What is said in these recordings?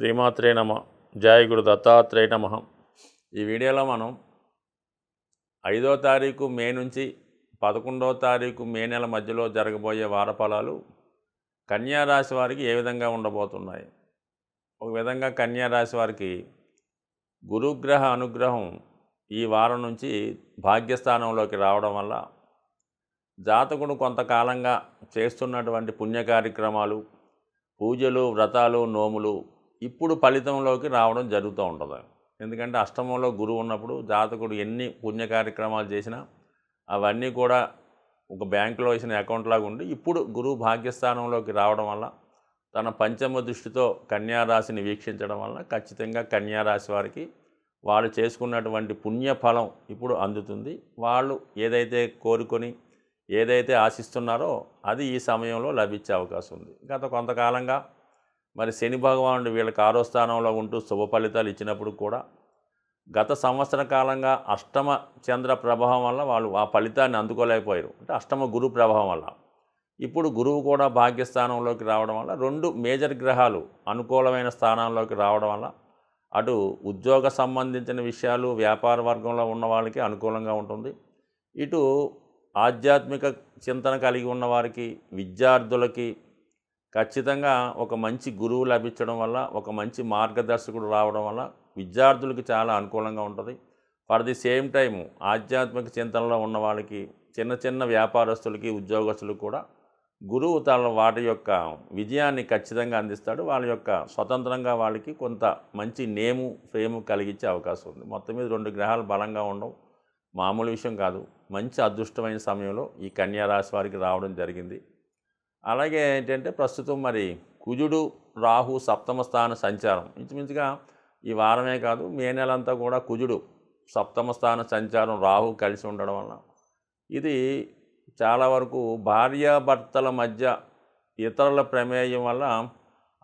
శ్రీమాత్రే నమ. జయ గురు దత్తాత్రేయ నమ. ఈ వీడియోలో మనం 5వ తారీఖు మే నుంచి 11వ తారీఖు మే నెల మధ్యలో జరగబోయే వారఫలాలు కన్యా రాశి వారికి ఏ విధంగా ఉండబోతున్నాయి. ఒక విధంగా కన్యా రాశి వారికి గురుగ్రహ అనుగ్రహం ఈ వారం నుంచి భాగ్యస్థానంలోకి రావడం వల్ల జాతకుడు కొంతకాలంగా చేస్తున్నటువంటి పుణ్య కార్యక్రమాలు, పూజలు, వ్రతాలు, నోములు ఇప్పుడు ఫలితంలోకి రావడం జరుగుతూ ఉంటుంది. ఎందుకంటే అష్టమంలో గురువు ఉన్నప్పుడు జాతకుడు ఎన్ని పుణ్య కార్యక్రమాలు చేసినా అవన్నీ కూడా ఒక బ్యాంకులో వేసిన అకౌంట్ లాగా ఉండి ఇప్పుడు గురువు భాగ్యస్థానంలోకి రావడం వల్ల తన పంచమ దృష్టితో కన్యారాశిని వీక్షించడం వల్ల ఖచ్చితంగా కన్యారాశి వారికి వాళ్ళు చేసుకున్నటువంటి పుణ్యఫలం ఇప్పుడు అందుతుంది. వాళ్ళు ఏదైతే కోరుకొని ఏదైతే ఆశిస్తున్నారో అది ఈ సమయంలో లభించే అవకాశం ఉంది. గత కొంతకాలంగా మరి శని భగవానుడు వీళ్ళకి 6వ స్థానంలో ఉంటూ శుభ ఫలితాలు ఇచ్చినప్పుడు కూడా గత సంవత్సర కాలంగా అష్టమ చంద్ర ప్రభావం వల్ల వాళ్ళు ఆ ఫలితాన్ని అందుకోలేకపోయారు. అంటే అష్టమ గురు ప్రభావం వల్ల ఇప్పుడు గురువు కూడా భాగ్యస్థానంలోకి రావడం వల్ల 2 మేజర్ గ్రహాలు అనుకూలమైన స్థానాల్లోకి రావడం వల్ల అటు ఉద్యోగ సంబంధించిన విషయాలు, వ్యాపార వర్గంలో ఉన్న వాళ్ళకి అనుకూలంగా ఉంటుంది. ఇటు ఆధ్యాత్మిక చింతన కలిగి ఉన్న వారికి, విద్యార్థులకి ఖచ్చితంగా ఒక మంచి గురువు లభించడం వల్ల, ఒక మంచి మార్గదర్శకుడు రావడం వల్ల విద్యార్థులకి చాలా అనుకూలంగా ఉంటుంది. ఫర్ ది సేమ్ టైము ఆధ్యాత్మిక చింతనలో ఉన్న వాళ్ళకి, చిన్న చిన్న వ్యాపారస్తులకి, ఉద్యోగస్తులకు కూడా గురువు తన వాటి యొక్క విజయాన్ని ఖచ్చితంగా అందిస్తాడు. వాళ్ళ యొక్క స్వతంత్రంగా వాళ్ళకి కొంత మంచి నేము, ఫేము కలిగించే అవకాశం ఉంది. మొత్తం మీద 2 గ్రహాలు బలంగా ఉండవు మామూలు విషయం కాదు. మంచి అదృష్టమైన సమయంలో ఈ కన్యా రాశి వారికి రావడం జరిగింది. అలాగే ఏంటంటే ప్రస్తుతం మరి కుజుడు, రాహు సప్తమ స్థాన సంచారం ఇంచుమించుగా ఈ వారమే కాదు మే నెలంతా కూడా కుజుడు సప్తమ స్థాన సంచారం, రాహు కలిసి ఉండడం వల్ల ఇది చాలా వరకు భార్యాభర్తల మధ్య ఇతరుల ప్రమేయం వల్ల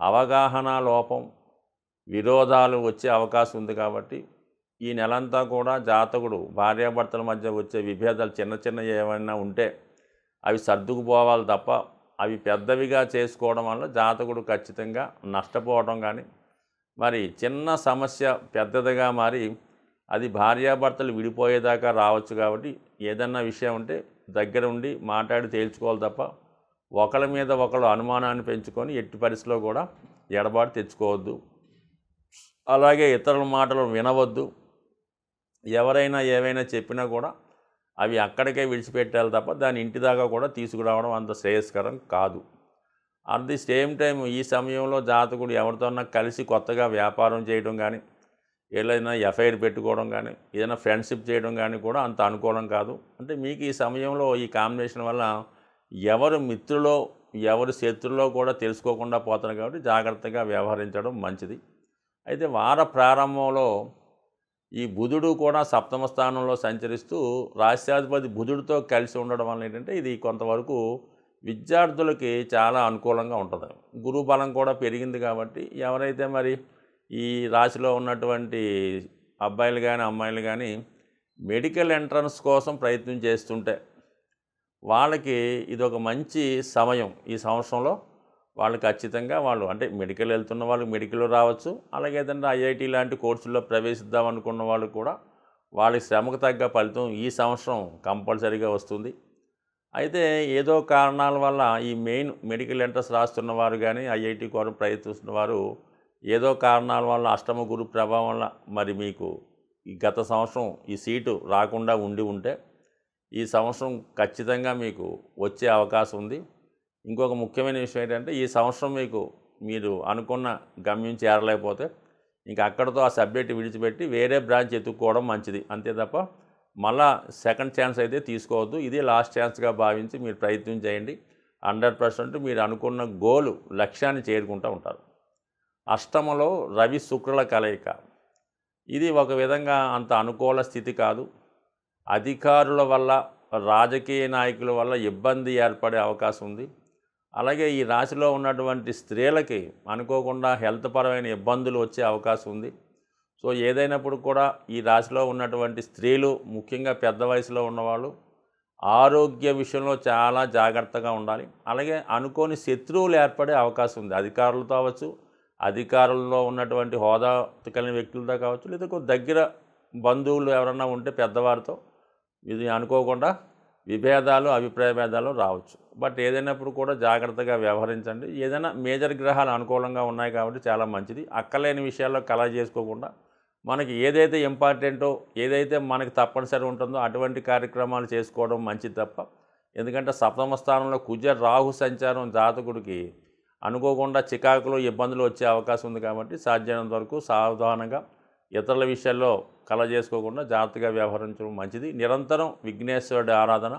అవగాహన లోపం, విరోధాలు వచ్చే అవకాశం ఉంది. కాబట్టి ఈ నెలంతా కూడా జాతకుడు భార్యాభర్తల మధ్య వచ్చే విభేదాలు చిన్న చిన్న ఏమైనా ఉంటే అవి సర్దుకుపోవాలి తప్ప అవి పెద్దవిగా చేసుకోవడం వల్ల జాతకుడు ఖచ్చితంగా నష్టపోవడం కానీ, మరి చిన్న సమస్య పెద్దదిగా మారి అది భార్యాభర్తలు విడిపోయేదాకా రావచ్చు. కాబట్టి ఏదన్నా విషయం ఉంటే దగ్గర ఉండి మాట్లాడి తేల్చుకోవాలి తప్ప ఒకళ్ళ మీద ఒకళ్ళు అనుమానాన్ని పెంచుకొని ఎట్టి పరిస్థితిలో కూడా ఎడబాటు తెచ్చుకోవద్దు. అలాగే ఇతరుల మాటలు వినవద్దు. ఎవరైనా ఏవైనా చెప్పినా కూడా అవి అక్కడికే విడిచిపెట్టాలి తప్ప దాని ఇంటి దాకా కూడా తీసుకురావడం అంత శ్రేయస్కరం కాదు. అట్ ది సేమ్ టైం ఈ సమయంలో జాతకుడు ఎవరితోన్నా కలిసి కొత్తగా వ్యాపారం చేయడం కానీ, ఏదైనా ఎఫ్ఐఆర్ పెట్టుకోవడం కానీ, ఏదైనా ఫ్రెండ్షిప్ చేయడం కానీ కూడా అంత అనుకూలం కాదు. అంటే మీకు ఈ సమయంలో ఈ కాంబినేషన్ వల్ల ఎవరు మిత్రులో ఎవరు శత్రులో కూడా తెలుసుకోకుండా పోతున్నారు. కాబట్టి జాగ్రత్తగా వ్యవహరించడం మంచిది. అయితే వార ప్రారంభంలో ఈ బుధుడు కూడా సప్తమ స్థానంలో సంచరిస్తూ రాష్ట్రాధిపతి బుధుడితో కలిసి ఉండడం వల్ల ఏంటంటే ఇది కొంతవరకు విద్యార్థులకి చాలా అనుకూలంగా ఉంటుంది. గురు బలం కూడా పెరిగింది. కాబట్టి ఎవరైతే మరి ఈ రాశిలో ఉన్నటువంటి అబ్బాయిలు కానీ అమ్మాయిలు కానీ మెడికల్ ఎంట్రన్స్ కోసం ప్రయత్నం చేస్తుంటే వాళ్ళకి ఇది ఒక మంచి సమయం. ఈ సంవత్సరంలో వాళ్ళు ఖచ్చితంగా వాళ్ళు అంటే మెడికల్ వెళ్తున్న వాళ్ళు మెడికల్ రావచ్చు. అలాగే ఏదంటే ఐఐటి లాంటి కోర్సుల్లో ప్రవేశిద్దాం అనుకున్న వాళ్ళు కూడా వాళ్ళ శ్రమకు తగ్గ ఫలితం ఈ సంవత్సరం కంపల్సరీగా వస్తుంది. అయితే ఏదో కారణాల వల్ల ఈ మెయిన్ మెడికల్ ఎంట్రన్స్ రాస్తున్న వారు కానీ ఐఐటి కోసం ప్రయత్నిస్తున్న వారు ఏదో కారణాల వల్ల అష్టమ గురు ప్రభావం వల్ల మరి మీకు ఈ గత సంవత్సరం ఈ సీటు రాకుండా ఉంటే ఈ సంవత్సరం ఖచ్చితంగా మీకు వచ్చే అవకాశం ఉంది. ఇంకొక ముఖ్యమైన విషయం ఏంటంటే ఈ సంవత్సరం మీరు అనుకున్న గమ్యం చేరలేకపోతే ఇంకా అక్కడితో ఆ సబ్జెక్ట్ విడిచిపెట్టి వేరే బ్రాంచ్ ఎత్తుక్కోవడం మంచిది. అంతే తప్ప మళ్ళా సెకండ్ ఛాన్స్ అయితే తీసుకోవద్దు. ఇది లాస్ట్ ఛాన్స్గా భావించి మీరు ప్రయత్నం చేయండి. 100% మీరు అనుకున్న గోలు లక్ష్యాన్ని చేరుకుంటూ ఉంటారు. అష్టమలో రవి శుక్రుల కలయిక ఇది ఒక విధంగా అంత అనుకూల స్థితి కాదు. అధికారుల వల్ల, రాజకీయ నాయకుల వల్ల ఇబ్బంది ఏర్పడే అవకాశం ఉంది. అలాగే ఈ రాశిలో ఉన్నటువంటి స్త్రీలకి అనుకోకుండా హెల్త్ పరమైన ఇబ్బందులు వచ్చే అవకాశం ఉంది. సో ఏదైనప్పుడు కూడా ఈ రాశిలో ఉన్నటువంటి స్త్రీలు, ముఖ్యంగా పెద్ద వయసులో ఉన్నవాళ్ళు ఆరోగ్య విషయంలో చాలా జాగ్రత్తగా ఉండాలి. అలాగే అనుకోని శత్రువులు ఏర్పడే అవకాశం ఉంది. అధికారులతో అవ్వచ్చు, అధికారుల్లో ఉన్నటువంటి హోదా కలిగిన వ్యక్తులతో కావచ్చు, లేదా దగ్గర బంధువులు ఎవరన్నా ఉంటే పెద్దవారితో ఇది అనుకోకుండా విభేదాలు, అభిప్రాయ భేదాలు రావచ్చు. బట్ ఏదైనప్పుడు కూడా జాగ్రత్తగా వ్యవహరించండి. ఏదైనా మేజర్ గ్రహాలు అనుకూలంగా ఉన్నాయి కాబట్టి చాలా మంచిది. అక్కర్లేని విషయాల్లో కలగ చేసుకోకుండా మనకి ఏదైతే ఇంపార్టెంటో, ఏదైతే మనకి తప్పనిసరి ఉంటుందో అటువంటి కార్యక్రమాలు చేసుకోవడం మంచిది తప్ప. ఎందుకంటే సప్తమ స్థానంలో కుజ రాహు సంచారం జాతకుడికి అనుకోకుండా చికాకులు, ఇబ్బందులు వచ్చే అవకాశం ఉంది కాబట్టి సాధ్యమైనంత వరకు సావధానంగా ఇతరుల విషయాల్లో కలగజేసుకోకుండా జాగ్రత్తగా వ్యవహరించడం మంచిది. నిరంతరం విఘ్నేశ్వరుడి ఆరాధన,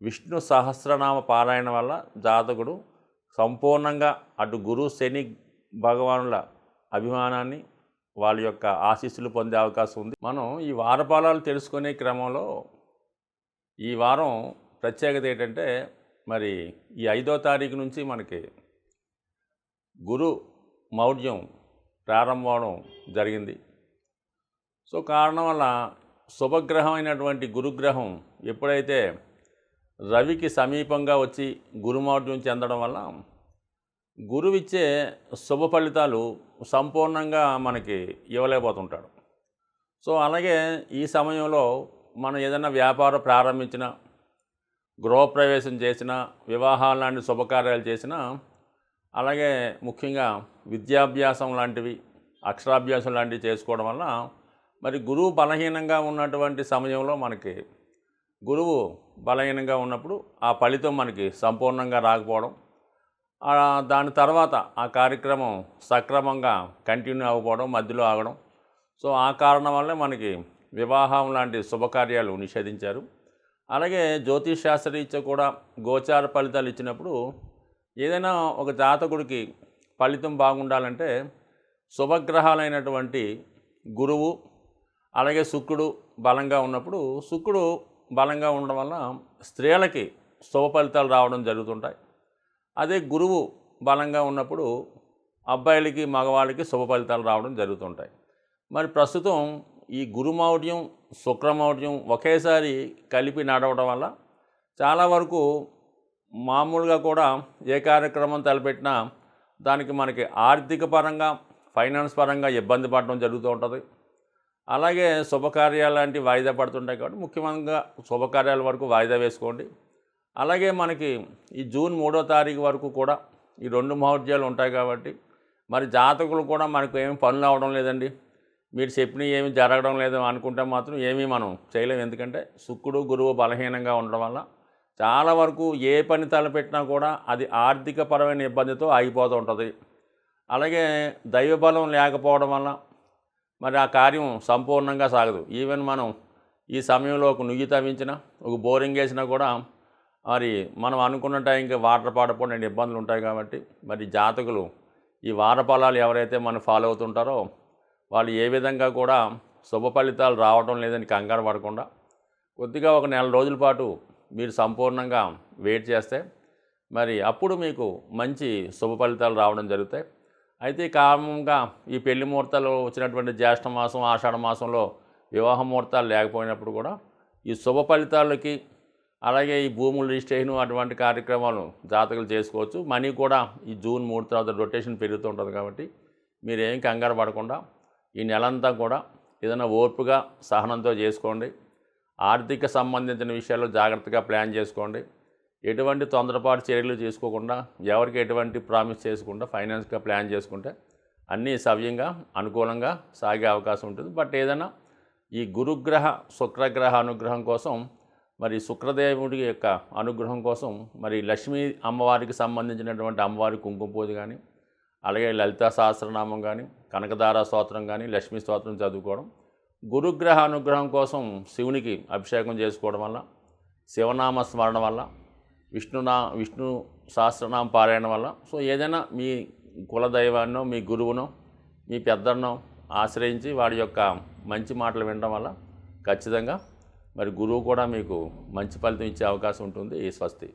విష్ణు సహస్రనామ పారాయణ వల్ల జాతకుడు సంపూర్ణంగా అటు గురు శని భగవానుల అభిమానాన్ని, వాళ్ళ యొక్క ఆశీస్సులు పొందే అవకాశం ఉంది. మనం ఈ వారఫలాలు తెలుసుకునే క్రమంలో ఈ వారం ప్రత్యేకత ఏంటంటే, మరి ఈ 5వ తారీఖు నుంచి మనకి గురు మౌఢ్యం ప్రారంభం జరిగింది. సో కారణం వల్ల శుభగ్రహం అయినటువంటి గురుగ్రహం ఎప్పుడైతే రవికి సమీపంగా వచ్చి గురుమౌఢ్యం చెందడం వల్ల గురువిచ్చే శుభ ఫలితాలు సంపూర్ణంగా మనకి ఇవ్వలేకపోతుంటాడు. సో అలాగే ఈ సమయంలో మనం ఏదైనా వ్యాపారం ప్రారంభించినా, గృహప్రవేశం చేసినా, వివాహాలు లాంటి శుభకార్యాలు చేసినా, అలాగే ముఖ్యంగా విద్యాభ్యాసం లాంటివి, అక్షరాభ్యాసం లాంటివి చేసుకోవడం వల్ల మరి గురువు బలహీనంగా ఉన్నటువంటి సమయంలో మనకి గురువు బలహీనంగా ఉన్నప్పుడు ఆ ఫలితం మనకి సంపూర్ణంగా రాకపోవడం, దాని తర్వాత ఆ కార్యక్రమం సక్రమంగా కంటిన్యూ అవ్వకపోవడం, మధ్యలో ఆగడం. సో ఆ కారణం వల్లే మనకి వివాహం లాంటి శుభకార్యాలు నిషేధించారు. అలాగే జ్యోతిష్ శాస్త్రరీత్యా కూడా గోచార ఫలితాలు ఇచ్చినప్పుడు ఏదైనా ఒక జాతకుడికి ఫలితం బాగుండాలంటే శుభగ్రహాలైనటువంటి గురువు, అలాగే శుక్రుడు బలంగా ఉన్నప్పుడు, శుక్రుడు బలంగా ఉండడం వల్ల స్త్రీలకి శుభ ఫలితాలు రావడం జరుగుతుంటాయి. అదే గురువు బలంగా ఉన్నప్పుడు అబ్బాయిలకి, మగవాళ్ళకి శుభ ఫలితాలు రావడం జరుగుతుంటాయి. మరి ప్రస్తుతం ఈ గురుమౌఢ్యం, శుక్రమౌఢ్యం ఒకేసారి కలిపి నడవడం వల్ల చాలా వరకు మామూలుగా కూడా ఏ కార్యక్రమం తలపెట్టినా దానికి మనకి ఆర్థిక పరంగా, ఫైనాన్స్ పరంగా ఇబ్బంది పడడం జరుగుతూ ఉంటుంది. అలాగే శుభకార్యాలు లాంటివి వాయిదా పడుతుంటాయి కాబట్టి ముఖ్యంగా శుభకార్యాల వరకు వాయిదా వేసుకోండి. అలాగే మనకి ఈ జూన్ 3వ తారీఖు వరకు కూడా ఈ 2 మహోద్యాలు ఉంటాయి కాబట్టి మరి జాతకులు కూడా మనకు ఏమి పనులు అవడం లేదండి, మీరు చెప్పినవి ఏమి జరగడం లేదు అనుకుంటే మాత్రం ఏమీ మనం చేయలేము. ఎందుకంటే శుక్రుడు, గురువు బలహీనంగా ఉండడం వల్ల చాలా వరకు ఏ పని తలపెట్టినా కూడా అది ఆర్థిక పరమైన ఇబ్బందితో ఆగిపోతూ ఉంటుంది. అలాగే దైవబలం లేకపోవడం వల్ల మరి ఆ కార్యం సంపూర్ణంగా సాగదు. ఈవెన్ మనం ఈ సమయంలో ఒక నుయ్యి తవ్వించినా, ఒక బోరింగ్ వేసినా కూడా మరి మనం అనుకున్న టైంకి వాటర్ పడకపోవడం ఇబ్బందులు ఉంటాయి. కాబట్టి మరి జాతకులు ఈ వార ఫలాలు ఎవరైతే మనం ఫాలో అవుతుంటారో వాళ్ళు ఏ విధంగా కూడా శుభ ఫలితాలు రావడం లేదని కంగారు పడకుండా కొద్దిగా ఒక నెల రోజుల పాటు మీరు సంపూర్ణంగా వెయిట్ చేస్తే మరి అప్పుడు మీకు మంచి శుభ ఫలితాలు రావడం జరుగుతాయి. అయితే కారణంగా ఈ పెళ్లి ముహూర్తాలు వచ్చినటువంటి జ్యేష్ఠ మాసం, ఆషాఢ మాసంలో వివాహ ముహూర్తాలు లేకపోయినప్పుడు కూడా ఈ శుభ ఫలితాలకి, అలాగే ఈ భూముల రిజిస్ట్రేషన్ అటువంటి కార్యక్రమాలు జాతకులు చేసుకోవచ్చు. మనీ కూడా ఈ జూన్ 3 తర్వాత రొటేషన్ పెరుగుతూ ఉంటుంది కాబట్టి మీరేం కంగారు పడకుండా ఈ నెలంతా కూడా ఏదైనా ఓర్పుగా, సహనంతో చేసుకోండి. ఆర్థిక సంబంధించిన విషయాల్లో జాగ్రత్తగా ప్లాన్ చేసుకోండి. ఎటువంటి తొందరపాటు చర్యలు తీసుకోకుండా, ఎవరికి ఎటువంటి ప్రామిస్ చేసుకుండా ఫైనాన్స్గా ప్లాన్ చేసుకుంటే అన్నీ సవ్యంగా, అనుకూలంగా సాగే అవకాశం ఉంటుంది. బట్ ఏదైనా ఈ గురుగ్రహ, శుక్రగ్రహ అనుగ్రహం కోసం, మరి శుక్రదేవుడి యొక్క అనుగ్రహం కోసం మరి లక్ష్మీ అమ్మవారికి సంబంధించినటువంటి అమ్మవారి కుంకుమ పూజ కానీ, అలాగే లలితా సహస్రనామం కానీ, కనకదార స్తోత్రం కానీ, లక్ష్మీ స్తోత్రం చదువుకోవడం, గురుగ్రహ అనుగ్రహం కోసం శివునికి అభిషేకం చేసుకోవడం వల్ల, శివనామ స్మరణ వల్ల, విష్ణు సహస్రనామ పారాయణ వల్ల, సో ఏదైనా మీ కులదైవాన్నో, మీ గురువునో, మీ పెద్దన్నో ఆశ్రయించి వాడి యొక్క మంచి మాటలు వినడం వల్ల ఖచ్చితంగా మరి గురువు కూడా మీకు మంచి ఫలితం ఇచ్చే అవకాశం ఉంటుంది. స్వస్తి.